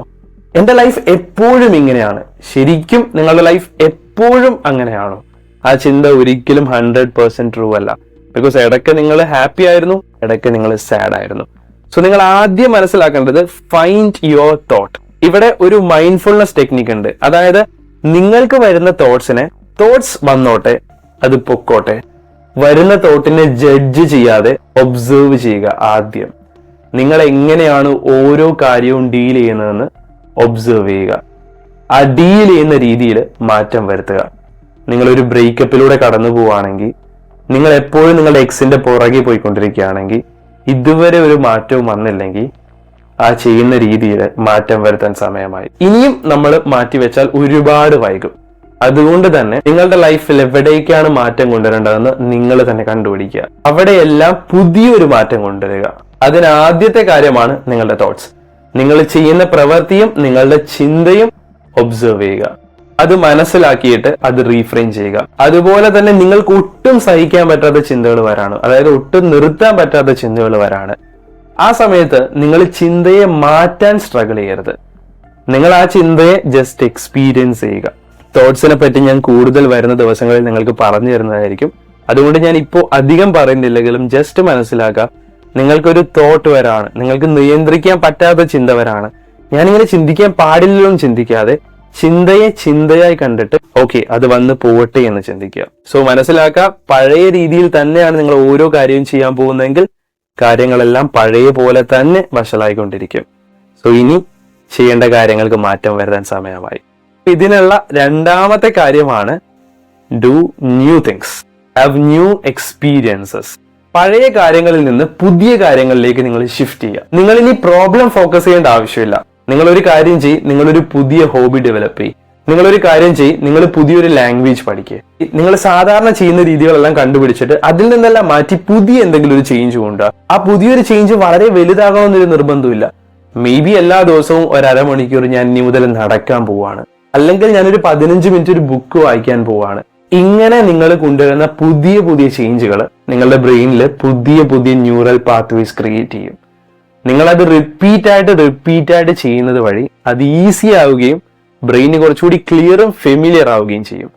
എന്റെ ലൈഫ് എപ്പോഴും ഇങ്ങനെയാണ്. ശരിക്കും നിങ്ങളുടെ ലൈഫ് എപ്പോഴും അങ്ങനെയാണോ? ആ ചിന്ത ഒരിക്കലും 100% ട്രൂ അല്ല. ബിക്കോസ് ഇടയ്ക്ക് നിങ്ങൾ ഹാപ്പി ആയിരുന്നു, ഇടയ്ക്ക് നിങ്ങൾ സാഡ് ആയിരുന്നു. സോ നിങ്ങൾ ആദ്യം മനസ്സിലാക്കേണ്ടത് ഫൈൻഡ് യുവർ തോട്ട്. ഇവിടെ ഒരു മൈൻഡ്ഫുൾനെസ് ടെക്നിക് ഉണ്ട്. അതായത് നിങ്ങൾക്ക് വരുന്ന തോട്ട്സ് വന്നോട്ടെ, അത് പൊക്കോട്ടെ. വരുന്ന തോട്ടിനെ ജഡ്ജ് ചെയ്യാതെ ഒബ്സർവ് ചെയ്യുക. ആദ്യം നിങ്ങൾ എങ്ങനെയാണ് ഓരോ കാര്യവും ഡീൽ ചെയ്യുന്നതെന്ന് ഒബ്സർവ് ചെയ്യുക. ആ ഡീൽ ചെയ്യുന്ന രീതിയിൽ മാറ്റം വരുത്തുക. നിങ്ങളൊരു ബ്രേക്കപ്പിലൂടെ കടന്നു പോവുകയാണെങ്കിൽ, നിങ്ങൾ എപ്പോഴും നിങ്ങളുടെ എക്സിന്റെ പുറകെ പോയിക്കൊണ്ടിരിക്കുകയാണെങ്കിൽ, ഇതുവരെ ഒരു മാറ്റവും വന്നില്ലെങ്കിൽ ആ ചെയ്യുന്ന രീതിയിൽ മാറ്റം വരുത്താൻ സമയമായി. ഇനിയും നമ്മൾ മാറ്റിവെച്ചാൽ ഒരുപാട് വൈകും. അതുകൊണ്ട് തന്നെ നിങ്ങളുടെ ലൈഫിൽ എവിടേക്കാണ് മാറ്റം കൊണ്ടുവരേണ്ടതെന്ന് നിങ്ങൾ തന്നെ കണ്ടുപിടിക്കുക. അവിടെയെല്ലാം പുതിയൊരു മാറ്റം കൊണ്ടുവരിക. അതിന് ആദ്യത്തെ കാര്യമാണ് നിങ്ങളുടെ തോട്ട്സ്. നിങ്ങൾ ചെയ്യുന്ന പ്രവൃത്തിയും നിങ്ങളുടെ ചിന്തയും ഒബ്സർവ് ചെയ്യുക. അത് മനസ്സിലാക്കിയിട്ട് അത് റീഫ്രെയിം ചെയ്യുക. അതുപോലെ തന്നെ നിങ്ങൾക്ക് ഒട്ടും സഹിക്കാൻ പറ്റാത്ത ചിന്തകൾ വരാണ്, അതായത് ഒട്ടും നിർത്താൻ പറ്റാത്ത ചിന്തകൾ വരാണ്. ആ സമയത്ത് നിങ്ങൾ ചിന്തയെ മാറ്റാൻ സ്ട്രഗിൾ ചെയ്യരുത്. നിങ്ങൾ ആ ചിന്തയെ ജസ്റ്റ് എക്സ്പീരിയൻസ് ചെയ്യുക. തോട്ട്സിനെ പറ്റി ഞാൻ കൂടുതൽ വരുന്ന ദിവസങ്ങളിൽ നിങ്ങൾക്ക് പറഞ്ഞു തരുന്നതായിരിക്കും. അതുകൊണ്ട് ഞാൻ ഇപ്പോൾ അധികം പറയുന്നില്ലെങ്കിലും ജസ്റ്റ് മനസ്സിലാക്കുക, നിങ്ങൾക്കൊരു തോട്ട് വരാണ്, നിങ്ങൾക്ക് നിയന്ത്രിക്കാൻ പറ്റാത്ത ചിന്ത വരാണ്. ഞാനിങ്ങനെ ചിന്തിക്കാൻ പാടില്ലല്ലോ എന്ന് ചിന്തിക്കാതെ ചിന്തയെ ചിന്തയായി കണ്ടിട്ട് ഓക്കെ അത് വന്ന് പോവട്ടെ എന്ന് ചിന്തിക്കുക. സോ മനസ്സിലാക്കുക, പഴയ രീതിയിൽ തന്നെയാണ് നിങ്ങൾ ഓരോ കാര്യവും ചെയ്യാൻ പോകുന്നതെങ്കിൽ കാര്യങ്ങളെല്ലാം പഴയ പോലെ തന്നെ വഷളായിക്കൊണ്ടിരിക്കും. സോ ഇനി ചെയ്യേണ്ട കാര്യങ്ങൾക്ക് മാറ്റം വരുത്താൻ സമയമായി. ഇതിനുള്ള രണ്ടാമത്തെ കാര്യമാണ് do new things, have new experiences. പഴയ കാര്യങ്ങളിൽ നിന്ന് പുതിയ കാര്യങ്ങളിലേക്ക് നിങ്ങൾ ഷിഫ്റ്റ് ചെയ്യുക. നിങ്ങൾ ഇനി പ്രോബ്ലം ഫോക്കസ് ചെയ്യേണ്ട ആവശ്യമില്ല. നിങ്ങളൊരു കാര്യം ചെയ്യ്, നിങ്ങളൊരു പുതിയ ഹോബി ഡെവലപ്പ് ചെയ്യും. നിങ്ങളൊരു കാര്യം ചെയ്യ്, നിങ്ങൾ പുതിയൊരു ലാംഗ്വേജ് പഠിക്കുക. നിങ്ങൾ സാധാരണ ചെയ്യുന്ന രീതികളെല്ലാം കണ്ടുപിടിച്ചിട്ട് അതിൽ നിന്നെല്ലാം മാറ്റി പുതിയ എന്തെങ്കിലും ഒരു ചേഞ്ച് കൊണ്ടുവരിക. ആ പുതിയൊരു ചേഞ്ച് വളരെ വലുതാകണമെന്നൊരു നിർബന്ധമില്ല. മേ ബി എല്ലാ ദിവസവും ഒരു അരമണിക്കൂർ ഞാൻ ഇനി മുതൽ നടക്കാൻ പോവാണ്, അല്ലെങ്കിൽ ഞാനൊരു 15 മിനിറ്റ് ഒരു ബുക്ക് വായിക്കാൻ പോവാണ്. ഇങ്ങനെ നിങ്ങൾ കൊണ്ടുവരുന്ന പുതിയ പുതിയ ചേഞ്ചുകൾ നിങ്ങളുടെ ബ്രെയിനിൽ പുതിയ പുതിയ ന്യൂറൽ പാത്വേസ് ക്രിയേറ്റ് ചെയ്യും. നിങ്ങളത് റിപ്പീറ്റ് ആയിട്ട് ചെയ്യുന്നത് വഴി അത് ഈസി ആവുകയും ബ്രെയിന് കുറച്ചുകൂടി ക്ലിയറും ഫെമിലിയർ ആവുകയും ചെയ്യും.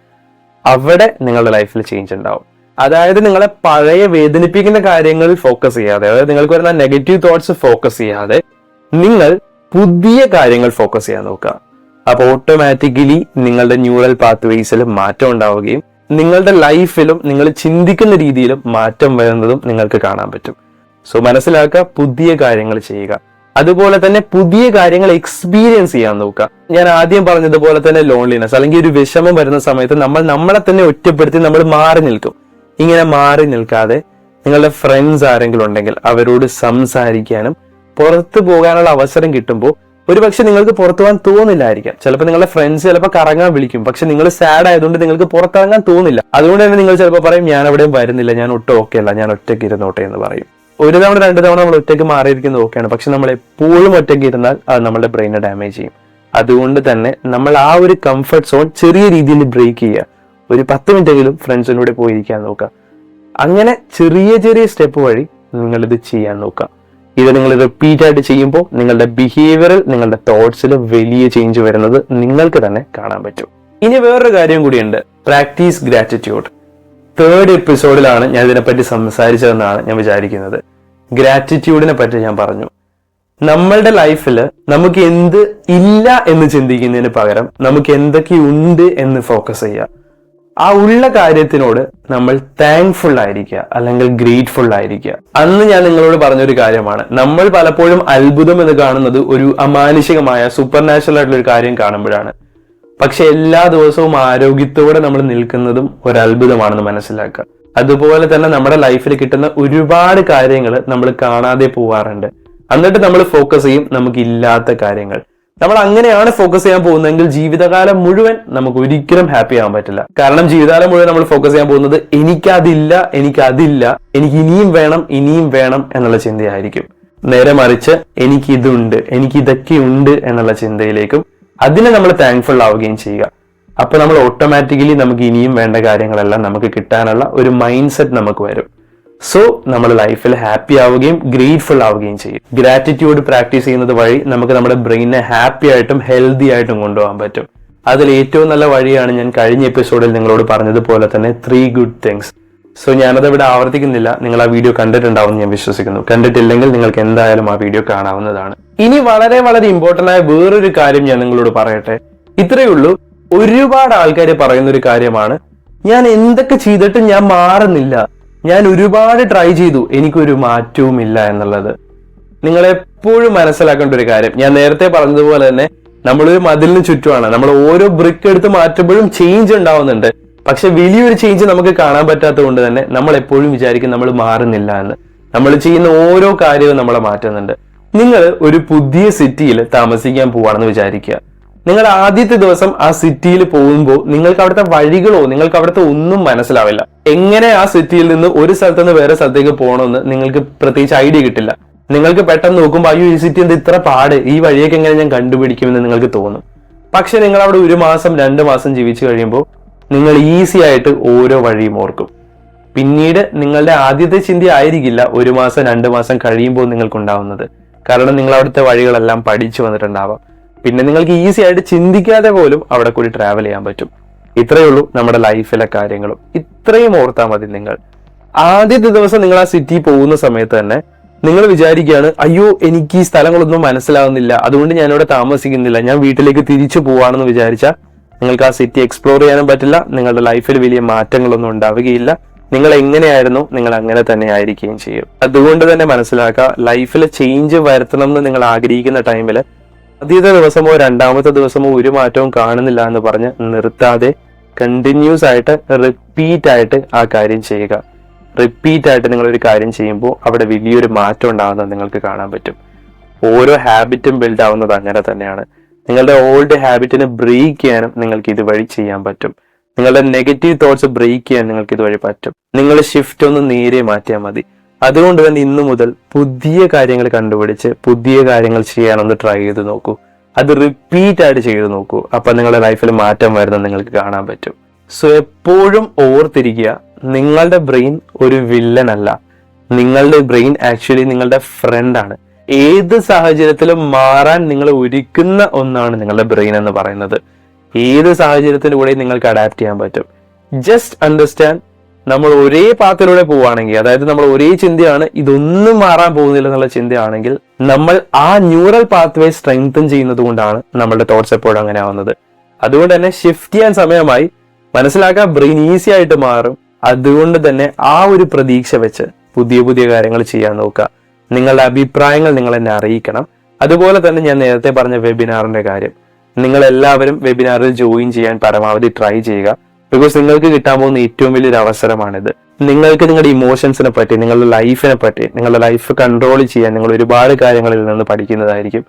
അവിടെ നിങ്ങളുടെ ലൈഫിൽ ചേഞ്ച് ഉണ്ടാവും. അതായത് നിങ്ങളെ പഴയ വേദനിപ്പിക്കുന്ന കാര്യങ്ങളിൽ ഫോക്കസ് ചെയ്യാതെ, അതായത് നിങ്ങൾക്ക് വരുന്ന നെഗറ്റീവ് തോട്ട്സ് ഫോക്കസ് ചെയ്യാതെ നിങ്ങൾ പുതിയ കാര്യങ്ങൾ ഫോക്കസ് ചെയ്യാൻ നോക്കുക. അപ്പൊ ഓട്ടോമാറ്റിക്കലി നിങ്ങളുടെ ന്യൂറൽ പാത്വേസിൽ മാറ്റം ഉണ്ടാവുകയും നിങ്ങളുടെ ലൈഫിലും നിങ്ങൾ ചിന്തിക്കുന്ന രീതിയിലും മാറ്റം വരുന്നതും നിങ്ങൾക്ക് കാണാൻ പറ്റും. സോ മനസ്സിലാക്കുക, പുതിയ കാര്യങ്ങൾ ചെയ്യുക. അതുപോലെ തന്നെ പുതിയ കാര്യങ്ങൾ എക്സ്പീരിയൻസ് ചെയ്യാൻ നോക്കുക. ഞാൻ ആദ്യം പറഞ്ഞതുപോലെ തന്നെ ലോൺലിനെസ് അല്ലെങ്കിൽ ഒരു വിഷമം വരുന്ന സമയത്ത് നമ്മൾ നമ്മളെ തന്നെ ഒറ്റപ്പെടുത്തി നമ്മൾ മാറി നിൽക്കും. ഇങ്ങനെ മാറി നിൽക്കാതെ നിങ്ങളുടെ ഫ്രണ്ട്സ് ആരെങ്കിലും ഉണ്ടെങ്കിൽ അവരോട് സംസാരിക്കാനും പുറത്തു പോകാനുള്ള അവസരം കിട്ടുമ്പോൾ ഒരുപക്ഷെ നിങ്ങൾക്ക് പുറത്തു പോകാൻ തോന്നില്ലായിരിക്കാം. ചിലപ്പോൾ നിങ്ങളുടെ ഫ്രണ്ട്സ് ചിലപ്പോൾ കറങ്ങാൻ വിളിക്കും, പക്ഷെ നിങ്ങൾ സാഡ് ആയതുകൊണ്ട് നിങ്ങൾക്ക് പുറത്തിറങ്ങാൻ തോന്നില്ല. അതുകൊണ്ട് തന്നെ നിങ്ങൾ ചിലപ്പോൾ പറയും ഞാൻ എവിടെയും വരുന്നില്ല, ഞാൻ ഒട്ടും ഓക്കെ അല്ല, ഞാൻ ഒറ്റയ്ക്ക് ഇരുന്നോട്ടെ എന്ന് പറയും. ഒരു തവണ 2 തവണ നമ്മൾ ഒറ്റയ്ക്ക് മാറിയിരിക്കുന്നത് ഓക്കെയാണ്, പക്ഷെ നമ്മൾ എപ്പോഴും ഒറ്റയ്ക്ക് ഇരുന്നാൽ അത് നമ്മുടെ ബ്രെയിനെ ഡാമേജ് ചെയ്യും. അതുകൊണ്ട് തന്നെ നമ്മൾ ആ ഒരു കംഫർട്ട് സോൺ ചെറിയ രീതിയിൽ ബ്രേക്ക് ചെയ്യുക. ഒരു 10 മിനിറ്റെങ്കിലും ഫ്രണ്ട്സിനൂടെ പോയിരിക്കാൻ നോക്കുക. അങ്ങനെ ചെറിയ ചെറിയ സ്റ്റെപ്പ് വഴി നിങ്ങളിത് ചെയ്യാൻ നോക്കുക. ഇത് നിങ്ങൾ റിപ്പീറ്റ് ആയിട്ട് ചെയ്യുമ്പോൾ നിങ്ങളുടെ ബിഹേവിയറിൽ, നിങ്ങളുടെ തോട്ട്സിൽ വലിയ ചേഞ്ച് വരുന്നത് നിങ്ങൾക്ക് തന്നെ കാണാൻ പറ്റും. ഇനി വേറൊരു കാര്യം കൂടിയുണ്ട്, പ്രാക്ടീസ് ഗ്രാറ്റിറ്റ്യൂഡ്. 3rd എപ്പിസോഡിലാണ് ഞാൻ ഇതിനെപ്പറ്റി സംസാരിച്ചതെന്നാണ് ഞാൻ വിചാരിക്കുന്നത്. ഗ്രാറ്റിറ്റ്യൂഡിനെ പറ്റി ഞാൻ പറഞ്ഞു. നമ്മളുടെ ലൈഫിൽ നമുക്ക് എന്ത് ഇല്ല എന്ന് ചിന്തിക്കുന്നതിന് പകരം നമുക്ക് എന്തൊക്കെയുണ്ട് എന്ന് ഫോക്കസ് ചെയ്യുക. ആ ഉള്ള കാര്യത്തിനോട് നമ്മൾ താങ്ക്ഫുൾ ആയിരിക്കുക, അല്ലെങ്കിൽ ഗ്രേറ്റ്ഫുൾ ആയിരിക്കുക. അന്ന് ഞാൻ നിങ്ങളോട് പറഞ്ഞൊരു കാര്യമാണ്, നമ്മൾ പലപ്പോഴും അത്ഭുതം എന്ന് കാണുന്നത് ഒരു അമാനുഷികമായ സൂപ്പർ നാച്ചുറൽ ആയിട്ടുള്ള ഒരു കാര്യം കാണുമ്പോഴാണ്. പക്ഷെ എല്ലാ ദിവസവും ആരോഗ്യത്തോടെ നമ്മൾ നിൽക്കുന്നതും ഒരു അത്ഭുതമാണെന്ന് മനസ്സിലാക്കുക. അതുപോലെ തന്നെ നമ്മുടെ ലൈഫിൽ കിട്ടുന്ന ഒരുപാട് കാര്യങ്ങൾ നമ്മൾ കാണാതെ പോവാറുണ്ട്. എന്നിട്ട് നമ്മൾ ഫോക്കസ് ചെയ്യും നമുക്കില്ലാത്ത കാര്യങ്ങൾ. നമ്മൾ അങ്ങനെയാണ് ഫോക്കസ് ചെയ്യാൻ പോകുന്നതെങ്കിൽ ജീവിതകാലം മുഴുവൻ നമുക്ക് ഒരിക്കലും ഹാപ്പി ആവാൻ പറ്റില്ല. കാരണം ജീവിതകാലം മുഴുവൻ നമ്മൾ ഫോക്കസ് ചെയ്യാൻ പോകുന്നത് എനിക്കതില്ല, എനിക്ക് ഇനിയും വേണം എന്നുള്ള ചിന്തയായിരിക്കും. നേരെ മറിച്ച് എനിക്കിതുണ്ട്, എനിക്കിതൊക്കെയുണ്ട് എന്നുള്ള ചിന്തയിലേക്കും അതിനെ നമ്മൾ താങ്ക്ഫുൾ ആവുകയും ചെയ്യുക. അപ്പൊ നമ്മൾ ഓട്ടോമാറ്റിക്കലി നമുക്ക് ഇനിയും വേണ്ട കാര്യങ്ങളെല്ലാം നമുക്ക് കിട്ടാനുള്ള ഒരു മൈൻഡ് സെറ്റ് നമുക്ക് വരും. സോ നമ്മൾ ലൈഫിൽ ഹാപ്പി ആവുകയും ഗ്രേറ്റ്ഫുൾ ആവുകയും ചെയ്യും. ഗ്രാറ്റിറ്റ്യൂഡ് പ്രാക്ടീസ് ചെയ്യുന്നത് വഴി നമുക്ക് നമ്മുടെ ബ്രെയിനെ ഹാപ്പി ആയിട്ടും ഹെൽത്തി ആയിട്ടും കൊണ്ടുപോകാൻ പറ്റും. അതിൽ ഏറ്റവും നല്ല വഴിയാണ് ഞാൻ കഴിഞ്ഞ എപ്പിസോഡിൽ നിങ്ങളോട് പറഞ്ഞതുപോലെ തന്നെ 3 ഗുഡ് തിങ്സ്. സോ ഞാനത് ഇവിടെ ആവർത്തിക്കുന്നില്ല, നിങ്ങൾ ആ വീഡിയോ കണ്ടിട്ടുണ്ടാവും ഞാൻ വിശ്വസിക്കുന്നു. കണ്ടിട്ടില്ലെങ്കിൽ നിങ്ങൾക്ക് എന്തായാലും ആ വീഡിയോ കാണാവുന്നതാണ്. ഇനി വളരെ വളരെ ഇമ്പോർട്ടന്റ് ആയ വേറൊരു കാര്യം ഞാൻ നിങ്ങളോട് പറയട്ടെ. ഇത്രയേ ഉള്ളൂ. ഒരുപാട് ആൾക്കാർ പറയുന്ന ഒരു കാര്യമാണ്, ഞാൻ എന്തൊക്കെ ചെയ്തിട്ടും ഞാൻ മാറുന്നില്ല, ഞാൻ ഒരുപാട് ട്രൈ ചെയ്തു, എനിക്കൊരു മാറ്റവുമില്ല എന്നുള്ളത്. നിങ്ങൾ എപ്പോഴും മനസ്സിലാക്കേണ്ട ഒരു കാര്യം, ഞാൻ നേരത്തെ പറഞ്ഞതുപോലെ തന്നെ നമ്മളൊരു മതിലിന് ചുറ്റുമാണ്. നമ്മൾ ഓരോ ബ്രിക്ക് എടുത്ത് മാറ്റുമ്പോഴും ചേഞ്ച് ഉണ്ടാവുന്നുണ്ട്. പക്ഷെ വലിയൊരു ചേഞ്ച് നമുക്ക് കാണാൻ പറ്റാത്തത് കൊണ്ട് തന്നെ നമ്മൾ എപ്പോഴും വിചാരിക്കും നമ്മൾ മാറുന്നില്ല എന്ന്. നമ്മൾ ചെയ്യുന്ന ഓരോ കാര്യവും നമ്മളെ മാറ്റുന്നുണ്ട്. നിങ്ങൾ ഒരു പുതിയ സിറ്റിയിൽ താമസിക്കാൻ പോവാണെന്ന് വിചാരിക്കുക. നിങ്ങൾ ആദ്യത്തെ ദിവസം ആ സിറ്റിയിൽ പോകുമ്പോൾ നിങ്ങൾക്ക് അവിടുത്തെ വഴികളോ നിങ്ങൾക്ക് അവിടുത്തെ ഒന്നും മനസ്സിലാവില്ല. എങ്ങനെ ആ സിറ്റിയിൽ നിന്ന് ഒരു സ്ഥലത്ത് നിന്ന് വേറെ സ്ഥലത്തേക്ക് പോകണമെന്ന് നിങ്ങൾക്ക് പ്രത്യേകിച്ച് ഐഡിയ കിട്ടില്ല. നിങ്ങൾക്ക് പെട്ടെന്ന് നോക്കുമ്പോൾ അയ്യോ ഈ സിറ്റി എന്ത് ഇത്ര പാട്, ഈ വഴിയൊക്കെ എങ്ങനെ ഞാൻ കണ്ടുപിടിക്കുമെന്ന് നിങ്ങൾക്ക് തോന്നും. പക്ഷെ നിങ്ങൾ അവിടെ 1 മാസം 2 മാസം ജീവിച്ചു കഴിയുമ്പോൾ നിങ്ങൾ ഈസി ആയിട്ട് ഓരോ വഴിയും ഓർക്കും. പിന്നീട് നിങ്ങളുടെ ആദ്യത്തെ ചിന്ത ആയിരിക്കില്ല 1 മാസം 2 മാസം കഴിയുമ്പോൾ നിങ്ങൾക്കുണ്ടാവുന്നത്. കാരണം നിങ്ങൾ അവിടുത്തെ വഴികളെല്ലാം പഠിച്ചു വന്നിട്ടുണ്ടാവാം. പിന്നെ നിങ്ങൾക്ക് ഈസി ആയിട്ട് ചിന്തിക്കാതെ പോലും അവിടെ കൂടി ട്രാവൽ ചെയ്യാൻ പറ്റും. ഇത്രയേ ഉള്ളൂ നമ്മുടെ ലൈഫിലെ കാര്യങ്ങളും. ഇത്രയും ഓർത്താൽ മതി. നിങ്ങൾ ആദ്യത്തെ ദിവസം നിങ്ങൾ ആ സിറ്റി പോകുന്ന സമയത്ത് തന്നെ നിങ്ങൾ വിചാരിക്കുകയാണ് അയ്യോ എനിക്ക് ഈ സ്ഥലങ്ങളൊന്നും മനസ്സിലാവുന്നില്ല, അതുകൊണ്ട് ഞാനിവിടെ താമസിക്കുന്നില്ല, ഞാൻ വീട്ടിലേക്ക് തിരിച്ചു പോവാണെന്ന് വിചാരിച്ചാൽ നിങ്ങൾക്ക് ആ സിറ്റി എക്സ്പ്ലോർ ചെയ്യാനും പറ്റില്ല. നിങ്ങളുടെ ലൈഫിൽ വലിയ മാറ്റങ്ങളൊന്നും ഉണ്ടാവുകയില്ല. നിങ്ങൾ എങ്ങനെയായിരുന്നു നിങ്ങൾ അങ്ങനെ തന്നെ ആയിരിക്കുകയും ചെയ്യും. അതുകൊണ്ട് തന്നെ മനസ്സിലാക്കുക, ലൈഫിൽ ചേഞ്ച് വരുത്തണം എന്ന് നിങ്ങൾ ആഗ്രഹിക്കുന്ന ടൈമിൽ ആദ്യത്തെ ദിവസമോ 2ാമത്തെ ദിവസമോ ഒരു മാറ്റവും കാണുന്നില്ല എന്ന് പറഞ്ഞ് നിർത്താതെ കണ്ടിന്യൂസ് ആയിട്ട് റിപ്പീറ്റ് ആയിട്ട് ആ കാര്യം ചെയ്യുക. റിപ്പീറ്റ് ആയിട്ട് നിങ്ങളൊരു കാര്യം ചെയ്യുമ്പോൾ അവിടെ വലിയൊരു മാറ്റം ഉണ്ടാകുന്നത് നിങ്ങൾക്ക് കാണാൻ പറ്റും. ഓരോ ഹാബിറ്റും ബിൽഡ് ആവുന്നത് അങ്ങനെ തന്നെയാണ്. നിങ്ങളുടെ ഓൾഡ് ഹാബിറ്റിനെ ബ്രേക്ക് ചെയ്യാനും നിങ്ങൾക്ക് ഇതുവഴി ചെയ്യാൻ പറ്റും. നിങ്ങളുടെ നെഗറ്റീവ് തോട്ട്സ് ബ്രേക്ക് ചെയ്യാൻ നിങ്ങൾക്ക് ഇതുവഴി പറ്റും. നിങ്ങൾ ഷിഫ്റ്റ് ഒന്ന് നേരെ മാറ്റിയാൽ മതി. അതുകൊണ്ട് തന്നെ ഇന്നു മുതൽ പുതിയ കാര്യങ്ങൾ കണ്ടുപിടിച്ച് പുതിയ കാര്യങ്ങൾ ചെയ്യാനൊന്ന് ട്രൈ ചെയ്ത് നോക്കൂ. അത് റിപ്പീറ്റ് ആയിട്ട് ചെയ്ത് നോക്കൂ. അപ്പൊ നിങ്ങളുടെ ലൈഫിൽ മാറ്റം വരുന്നത് നിങ്ങൾക്ക് കാണാൻ പറ്റും. സോ എപ്പോഴും ഓർത്തിരിക്കുക, നിങ്ങളുടെ ബ്രെയിൻ ഒരു വില്ലൻ അല്ല. നിങ്ങളുടെ ബ്രെയിൻ ആക്ച്വലി നിങ്ങളുടെ ഫ്രണ്ടാണ്. ഏത് സാഹചര്യത്തിലും മാറാൻ നിങ്ങൾ ഒരുക്കുന്ന ഒന്നാണ് നിങ്ങളുടെ ബ്രെയിൻ എന്ന് പറയുന്നത്. ഏത് സാഹചര്യത്തിന്റെ കൂടെ നിങ്ങൾക്ക് അഡാപ്റ്റ് ചെയ്യാൻ പറ്റും. ജസ്റ്റ് അണ്ടർസ്റ്റാൻഡ്, നമ്മൾ ഒരേ പാത്തിലൂടെ പോവുകയാണെങ്കിൽ, അതായത് നമ്മൾ ഒരേ ചിന്തയാണ്, ഇതൊന്നും മാറാൻ പോകുന്നില്ല എന്നുള്ള ചിന്തയാണെങ്കിൽ, നമ്മൾ ആ ന്യൂറൽ പാത്വേ സ്ട്രെങ്തൻ ചെയ്യുന്നത് കൊണ്ടാണ് നമ്മളുടെ തോട്ട്സ് എപ്പോഴും അങ്ങനെ ആവുന്നത്. അതുകൊണ്ട് തന്നെ ഷിഫ്റ്റ് ചെയ്യാൻ സമയമായി. മനസ്സിലാക്കുക, ബ്രെയിൻ ഈസി ആയിട്ട് മാറും. അതുകൊണ്ട് തന്നെ ആ ഒരു പ്രതീക്ഷ വെച്ച് പുതിയ പുതിയ കാര്യങ്ങൾ ചെയ്യാൻ നോക്കുക. നിങ്ങളുടെ അഭിപ്രായങ്ങൾ നിങ്ങൾ എന്നെ അറിയിക്കണം. അതുപോലെ തന്നെ ഞാൻ നേരത്തെ പറഞ്ഞ വെബിനാറിന്റെ കാര്യം, നിങ്ങൾ എല്ലാവരും വെബിനാറിൽ ജോയിൻ ചെയ്യാൻ പരമാവധി ട്രൈ ചെയ്യുക. ബിക്കോസ് നിങ്ങൾക്ക് കിട്ടാൻ പോകുന്ന ഏറ്റവും വലിയൊരു അവസരമാണിത്. നിങ്ങൾക്ക് നിങ്ങളുടെ ഇമോഷൻസിനെ പറ്റി, നിങ്ങളുടെ ലൈഫിനെ പറ്റി, നിങ്ങളുടെ ലൈഫ് കൺട്രോൾ ചെയ്യാൻ നിങ്ങൾ ഒരുപാട് കാര്യങ്ങളിൽ നിന്ന് പഠിക്കുന്നതായിരിക്കും.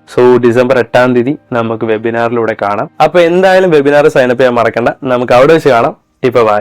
സോ ഡിസംബർ 8-ാം തീയതി നമുക്ക് വെബിനാറിലൂടെ കാണാം. അപ്പൊ എന്തായാലും വെബിനാർ സൈനപ്പ് ചെയ്യാൻ മറക്കണ്ട. നമുക്ക് അവിടെ വെച്ച് കാണാം. ഇപ്പൊ ബൈ.